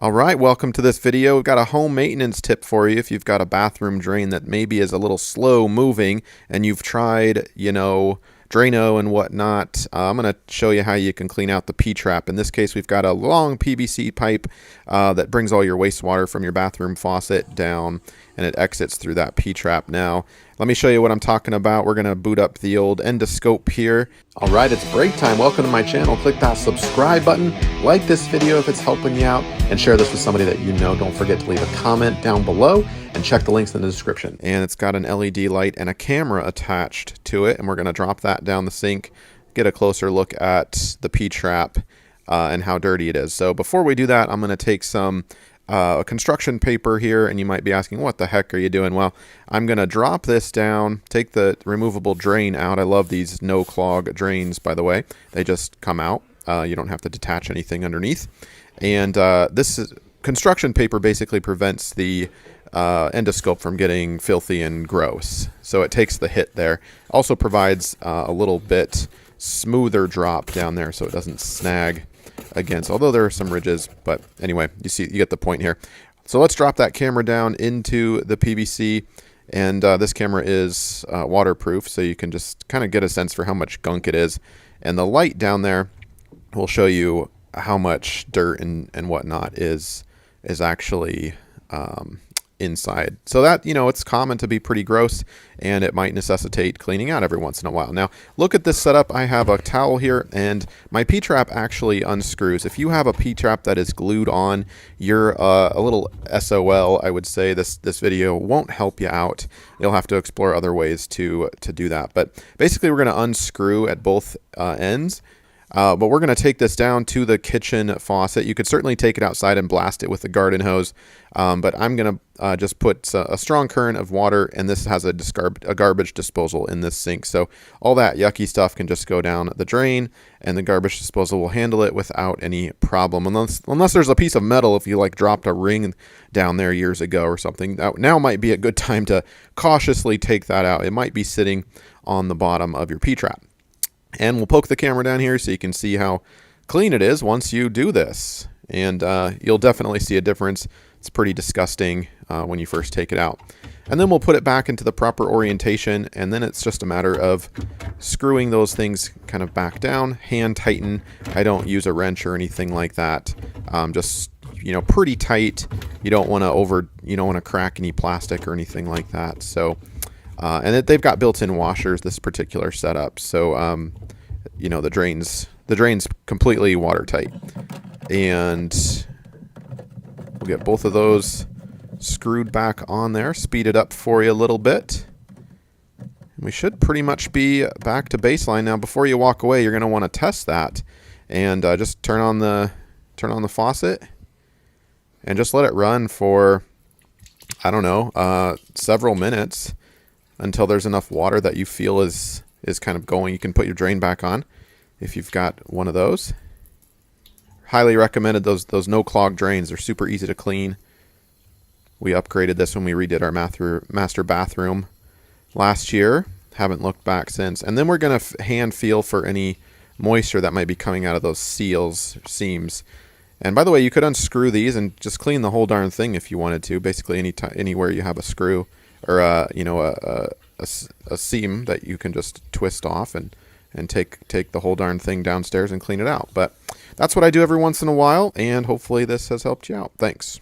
All right, welcome to this video. We've got a home maintenance tip for you if you've got a bathroom drain that maybe is a little slow moving and you've tried, Drano and whatnot. I'm going to show you how you can clean out the P-trap. In this case, we've got a long PVC pipe that brings all your wastewater from your bathroom faucet down, and it exits through that P-trap. Now, let me show you what I'm talking about. We're going to boot up the old endoscope here. All right, it's break time. Welcome to my channel. Click that subscribe button, like this video if it's helping you out, and share this with somebody that you know. Don't forget to leave a comment down below and check the links in the description. And it's got an LED light and a camera attached to it, and we're going to drop that down the sink, get a closer look at the P-trap and how dirty it is. So before we do that, I'm going to take some construction paper here, and you might be asking, what the heck are you doing? Well, I'm going to drop this down, take the removable drain out. I love these no clog drains, by the way. They just come out. You don't have to detach anything underneath. And this is construction paper basically prevents the endoscope from getting filthy and gross. So it takes the hit there. Also provides a little bit smoother drop down there so it doesn't snag against, although there are some ridges, but anyway, you get the point here. So let's drop that camera down into the PVC, and this camera is waterproof, so you can just kind of get a sense for how much gunk it is. And the light down there will show you how much dirt and whatnot is actually inside. So that, it's common to be pretty gross, and it might necessitate cleaning out every once in a while. Now, look at this setup. I have a towel here, and my P-trap actually unscrews. If you have a P-trap that is glued on, you're a little SOL, I would say. This video won't help you out. You'll have to explore other ways to do that. But basically, we're going to unscrew at both ends. But we're going to take this down to the kitchen faucet. You could certainly take it outside and blast it with a garden hose, but I'm going to just put a strong current of water, and this has a garbage disposal in this sink. So all that yucky stuff can just go down the drain, and the garbage disposal will handle it without any problem. Unless there's a piece of metal, if you dropped a ring down there years ago or something, now might be a good time to cautiously take that out. It might be sitting on the bottom of your P-trap. And we'll poke the camera down here so you can see how clean it is once you do this. And you'll definitely see a difference. It's pretty disgusting when you first take it out. And then we'll put it back into the proper orientation, and then it's just a matter of screwing those things kind of back down, hand tighten. I don't use a wrench or anything like that. Just, pretty tight. You don't want to crack any plastic or anything like that. So and they've got built-in washers, this particular setup. So, the drain's completely watertight. And we'll get both of those screwed back on there, speed it up for you a little bit. And we should pretty much be back to baseline. Now, before you walk away, you're going to want to test that. And just turn on the faucet and just let it run for, I don't know, several minutes, until there's enough water that you feel is kind of going. You can put your drain back on if you've got one of those. Highly recommended those no clog drains. They're super easy to clean. We upgraded this when we redid our master bathroom last year. Haven't looked back since. And then we're going to hand feel for any moisture that might be coming out of those seams. And by the way, you could unscrew these and just clean the whole darn thing if you wanted to. Basically, anywhere you have a screw or a seam that you can just twist off and take the whole darn thing downstairs and clean it out. But that's what I do every once in a while, and hopefully this has helped you out. Thanks.